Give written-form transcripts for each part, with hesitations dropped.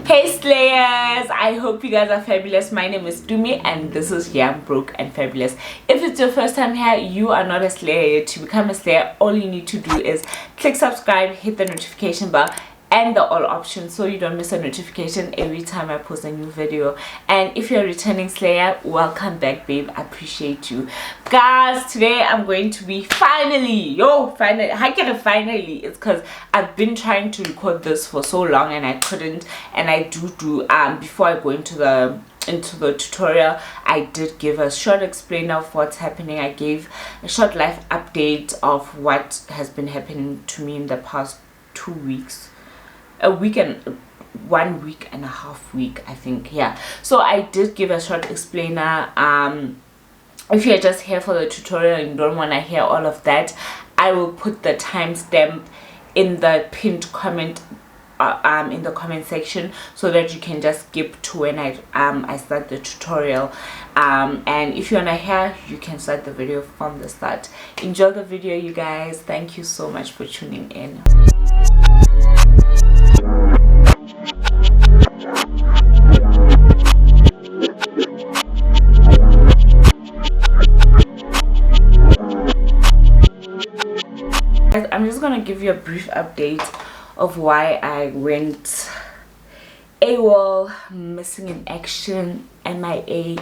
Hey Slayers, I hope you guys are fabulous. My name is Tumi and this is Young, Broke and Fabulous. If it's your first time here, you are not a Slayer yet. To become a Slayer, all you need to do is click subscribe, hit the notification bell and the all option so you don't miss a notification every time I post a new video. And if you're a returning Slayer, welcome back, babe. I appreciate you guys. Today I'm going to be finally how can I finally? It's because I've been trying to record this for so long and I couldn't, and I do before I go into the tutorial, I did give a short explainer of what's happening. I gave a short life update of what has been happening to me in the past 2 weeks, a week and 1 week and a half week, I think. Yeah, so I did give a short explainer. If you're just here for the tutorial and you don't want to hear all of that, I will put the timestamp in the pinned comment in the comment section so that you can just skip to when I start the tutorial. And if you wanna hear, you can start the video from the start. Enjoy the video, you guys. Thank you so much for tuning in. I'm just gonna give you a brief update of why I went AWOL, missing in action, MIA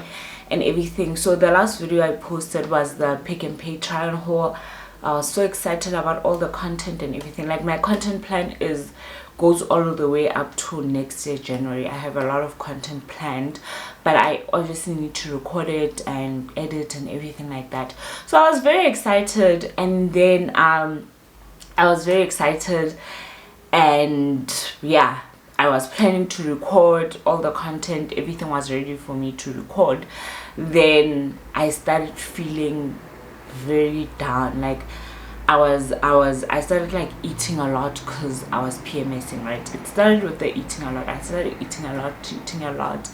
and everything. So the last video I posted was the Pick and Pay try on haul. I was so excited about all the content and everything. Like, my content plan goes all the way up to next year January. I have a lot of content planned, but I obviously need to record it and edit and everything like that. So I was very excited, and then I was very excited, and yeah, I was planning to record all the content. Everything was ready for me to record. Then I started feeling very down. Like, I started like eating a lot because I was PMSing, right? It started with the eating a lot. I started eating a lot,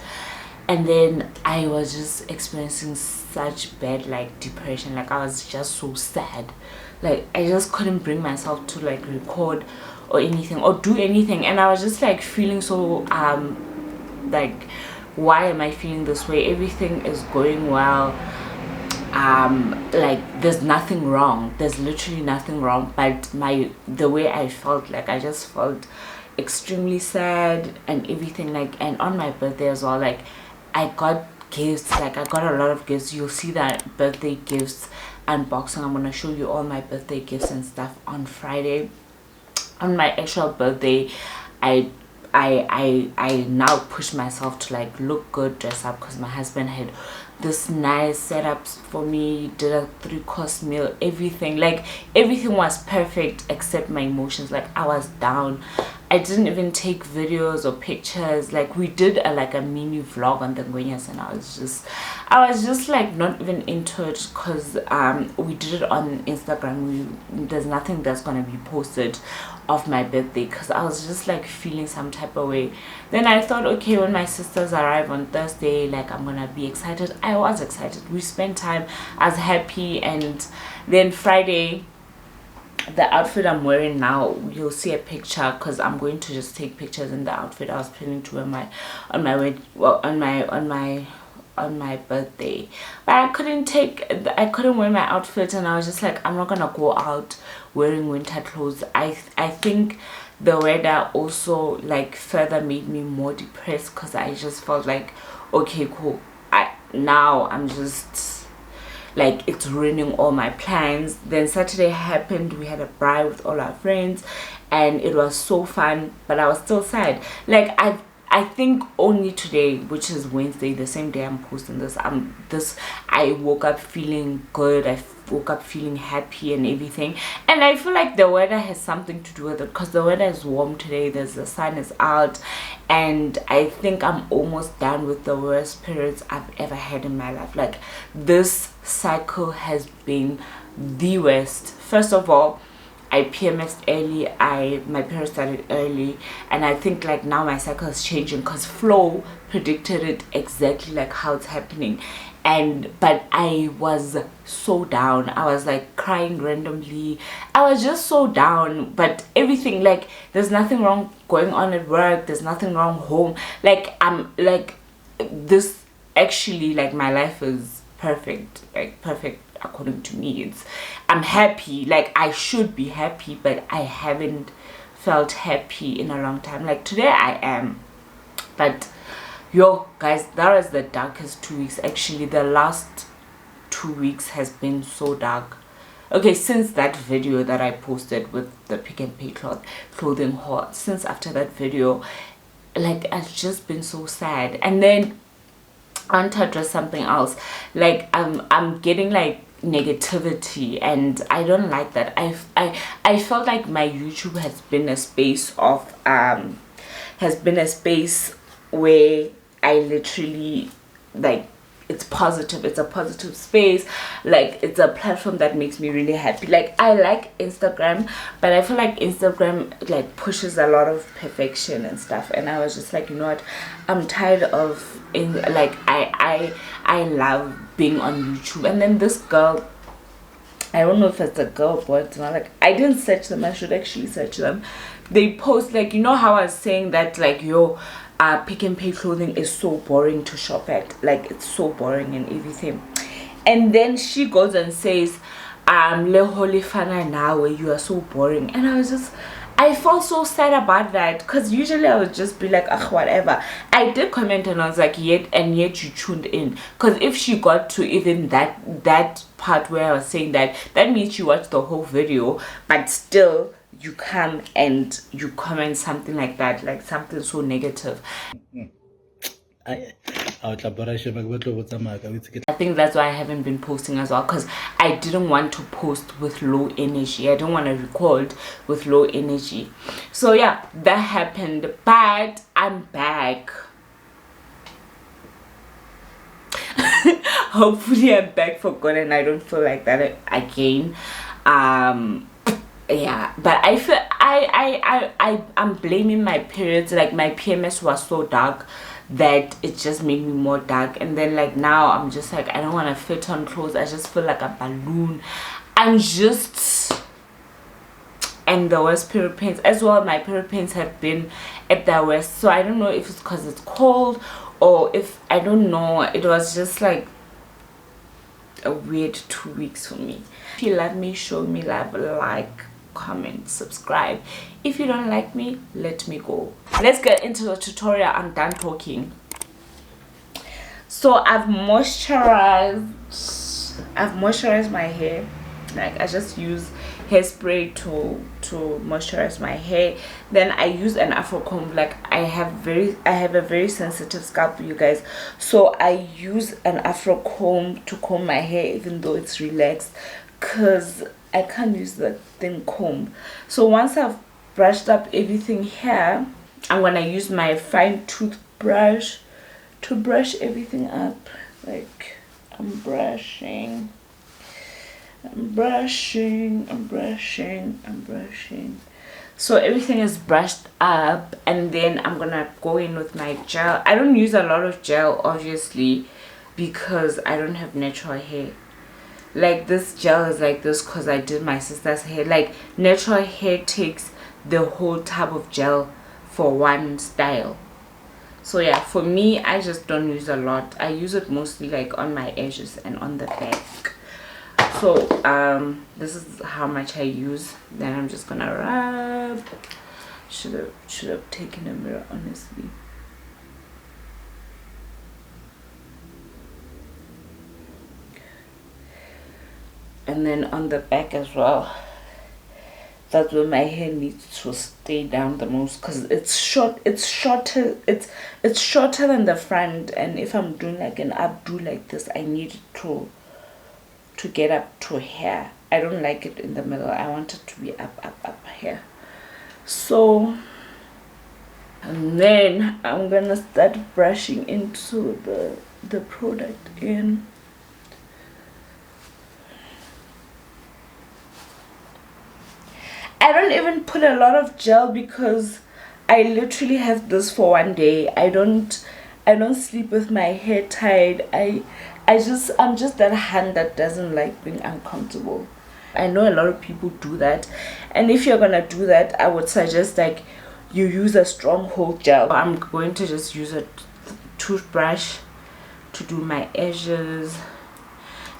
and then I was just experiencing such bad like depression. Like, I was just so sad. Like, I just couldn't bring myself to like record or anything or do anything, and I was just like feeling so like, why am I feeling this way? Everything is going well. Like, there's nothing wrong, there's literally nothing wrong, but the way I felt, like, I just felt extremely sad and everything. Like, and on my birthday as well, like, I got gifts. Like, I got a lot of gifts. You'll see that birthday gifts unboxing. I'm gonna show you all my birthday gifts and stuff on Friday. On my actual birthday, I now push myself to like look good, dress up, because my husband had this nice setups for me, did a 3-course meal, everything. Like, everything was perfect except my emotions. Like, I was down. I didn't even take videos or pictures. Like, we did a mini vlog on the Ngwenyas, and I was just like not even into it, because we did it on Instagram. There's nothing that's gonna be posted of my birthday, because I was just like feeling some type of way. Then I thought, okay, when my sisters arrive on Thursday, like, I'm gonna be excited. I was excited. We spent time. I was happy. And then Friday, the outfit I'm wearing now, you'll see a picture, because I'm going to just take pictures in the outfit I was planning to wear on my birthday. But I couldn't wear my outfit, and I was just like, I'm not gonna go out wearing winter clothes. I think the weather also like further made me more depressed, because I just felt like, okay, cool, now I'm just like, it's ruining all my plans. Then Saturday happened. We had a braai with all our friends and it was so fun, but I was still sad. Like, I think only today, which is Wednesday, the same day I'm posting this, I woke up feeling good. I woke up feeling happy and everything, and I feel like the weather has something to do with it, because the weather is warm today. The sun is out, and I think I'm almost done with the worst periods I've ever had in my life. Like, this cycle has been the worst. First of all, I PMSed early. My period started early, and I think like now my cycle is changing, because Flo predicted it exactly like how it's happening. but I was so down. I was like crying randomly. I was just so down. But everything, like, there's nothing wrong going on at work, there's nothing wrong home. Like, I'm like, this actually, like, my life is perfect, like perfect according to me. I'm happy, like I should be happy, but I haven't felt happy in a long time. Like today I am. But yo guys, that was the darkest 2 weeks. Actually, the last 2 weeks has been so dark. Okay, since that video that I posted with the Pick and Pay clothing haul, since after that video, like, I've just been so sad. And then I want to address something else. Like, I'm getting like negativity, and I don't like that. I felt like my YouTube has been a space of where I literally, like, it's positive, it's a positive space, like it's a platform that makes me really happy. Like, I like Instagram, but I feel like Instagram like pushes a lot of perfection and stuff, and I was just like, you know what, I'm tired of I love being on YouTube. And then this girl, I don't know if it's a girl, but it's not, like, I didn't search them, I should actually search them. They post, like, you know how I was saying that, like, Pick and Pay clothing is so boring to shop at, like it's so boring and everything. And then she goes and says, le holy fana now, where you are so boring. And I felt so sad about that, because usually I would just be like, ugh, whatever. I did comment and I was like, yet you tuned in, because if she got to even that part where I was saying that means you watched the whole video, but still you come and you comment something like that, like something so negative. I think that's why I haven't been posting as well, because I didn't want to post with low energy. I don't want to record with low energy. So yeah, that happened, but I'm back. Hopefully I'm back for good and I don't feel like that again. Yeah, but I feel I'm blaming my periods. Like, my PMS was so dark that it just made me more dark. And then, like, now I'm just like, I don't want to fit on clothes. I just feel like a balloon. And the worst period pains as well. My period pains have been at their worst. So I don't know if it's because it's cold, or if, I don't know, it was just like a weird 2 weeks for me. If you love me, show me love, like, comment, subscribe. If you don't like me, let me go. Let's get into the tutorial. I'm done talking. So I've moisturized my hair. Like, I just use hairspray to moisturize my hair. Then I use an afro comb. Like, I have a very sensitive scalp, you guys, so I use an afro comb to comb my hair, even though it's relaxed, because I can't use the thin comb. So once I've brushed up everything here, I'm gonna use my fine toothbrush to brush everything up. Like, I'm brushing. So everything is brushed up, and then I'm gonna go in with my gel. I don't use a lot of gel, obviously, because I don't have natural hair. Like, this gel is like this because I did my sister's hair. Like, natural hair takes the whole tub of gel for one style. So yeah, for me, I just don't use a lot. I use it mostly like on my edges and on the back. So this is how much I use. Then I'm just gonna rub. Should have taken a mirror, honestly. And then on the back as well, that's where my hair needs to stay down the most, because it's shorter than the front. And if I'm doing like an updo like this, I need to get up to here. I don't like it in the middle. I want it to be up here. So, and then I'm gonna start brushing into the product in. I don't even put a lot of gel, because I literally have this for one day. I don't sleep with my hair tied. I I'm just that hand that doesn't like being uncomfortable. I know a lot of people do that, and if you're gonna do that, I would suggest like you use a stronghold gel. I'm going to just use a toothbrush to do my edges.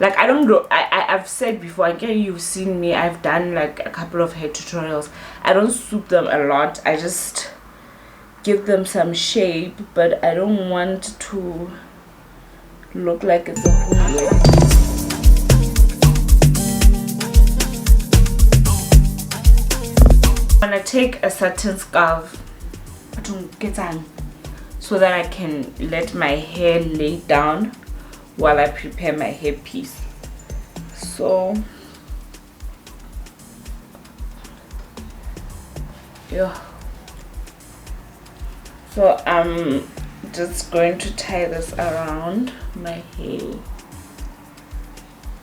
Like, I don't know, I've said before, I guess you've seen me, I've done like a couple of hair tutorials. I don't swoop them a lot, I just give them some shape, but I don't want to look like it's a whole wig. I'm gonna take a satin scarf so that I can let my hair lay down while I prepare my hairpiece. So yeah, so I'm just going to tie this around my hair.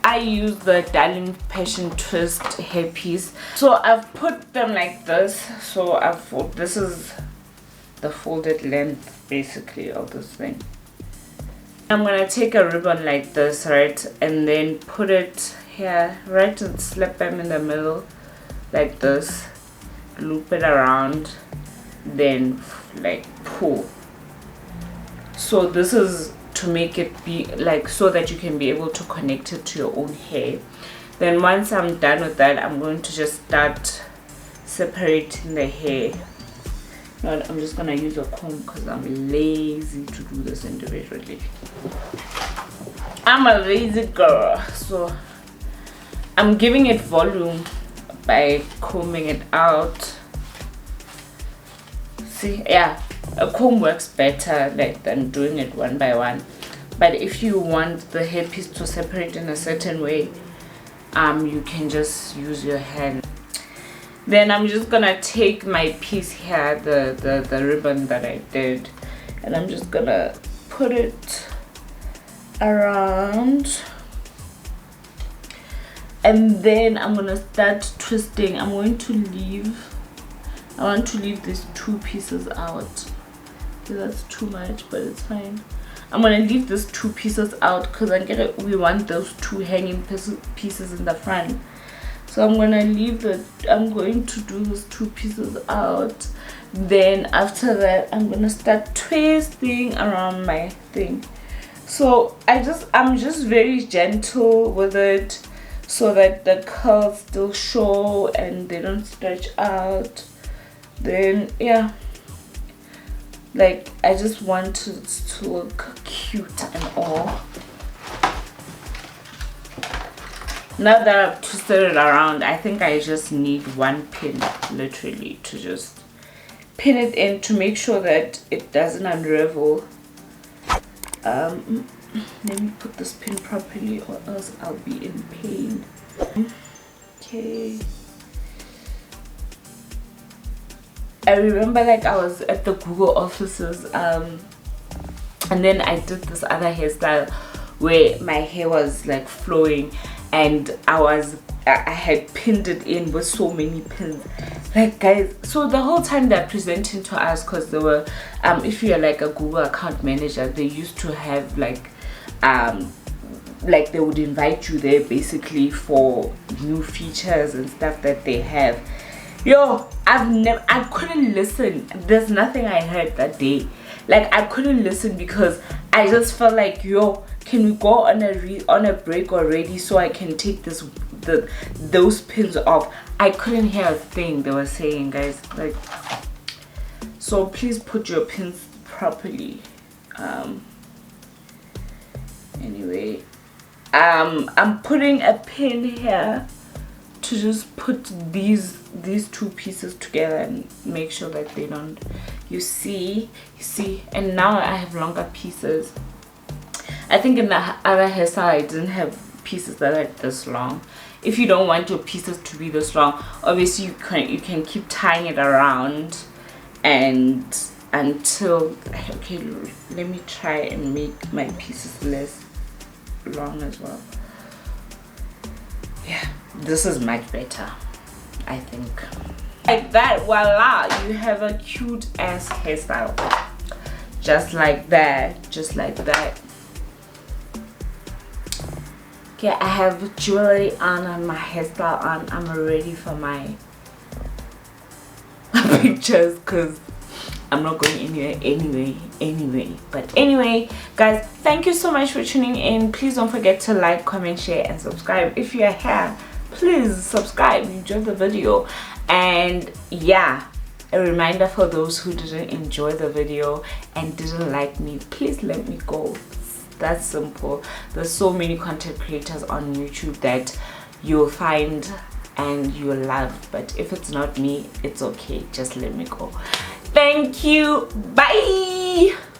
I use the Darling Passion Twist hairpiece. So I've put them like this. So this is the folded length basically of this thing. I'm gonna take a ribbon like this, right, and then put it here, right, and slip them in the middle like this, loop it around, then like pull. So this is to make it be like, so that you can be able to connect it to your own hair. Then once I'm done with that, I'm going to just start separating the hair. I'm just gonna use a comb because I'm lazy to do this individually. I'm a lazy girl, so I'm giving it volume by combing it out. See, yeah, a comb works better like than doing it one by one. But if you want the hairpiece to separate in a certain way, you can just use your hand. Then I'm just gonna take my piece here, the ribbon that I did, and I'm just gonna put it around, and then I'm gonna start twisting. I want to leave these two pieces out. Okay, that's too much, but it's fine. I'm gonna leave these two pieces out because we want those two hanging pieces in the front. So I'm going to do those two pieces out. Then after that, I'm gonna start twisting around my thing. So I'm just very gentle with it so that the curls still show and they don't stretch out. Then yeah, like I just want it to look cute and all. Now that I've twisted it around, I think I just need one pin, literally, to just pin it in to make sure that it doesn't unravel. Let me put this pin properly or else I'll be in pain. Okay. I remember like I was at the Google offices and then I did this other hairstyle where my hair was like flowing, and I had pinned it in with so many pins, like guys. So the whole time they're presenting to us, because they were if you're like a Google account manager, they used to have like they would invite you there basically for new features and stuff that they have. Yo, I couldn't listen. There's nothing I heard that day. Like I couldn't listen because I just felt like, yo, can we go on a break already so I can take those pins off? I couldn't hear a thing they were saying, guys. Like, so please put your pins properly. Anyway, I'm putting a pin here to just put these two pieces together and make sure that they don't, you see, and now I have longer pieces. I think in the other hairstyle I didn't have pieces that are this long. If you don't want your pieces to be this long, obviously you can keep tying it around and until, okay, let me try and make my pieces less long as well. Yeah, this is much better, I think. Like that, voila, you have a cute ass hairstyle. Just like that, just like that. Okay, I have jewelry on and my hairstyle on. I'm ready for my pictures because I'm not going anywhere anyway. But anyway, guys, thank you so much for tuning in. Please don't forget to like, comment, share, and subscribe. If you're here, please subscribe. You enjoyed the video. And yeah, a reminder for those who didn't enjoy the video and didn't like me, please let me go. That's simple. There's so many content creators on YouTube that you'll find and you'll love, but if it's not me, it's okay. Just let me go. Thank you. Bye.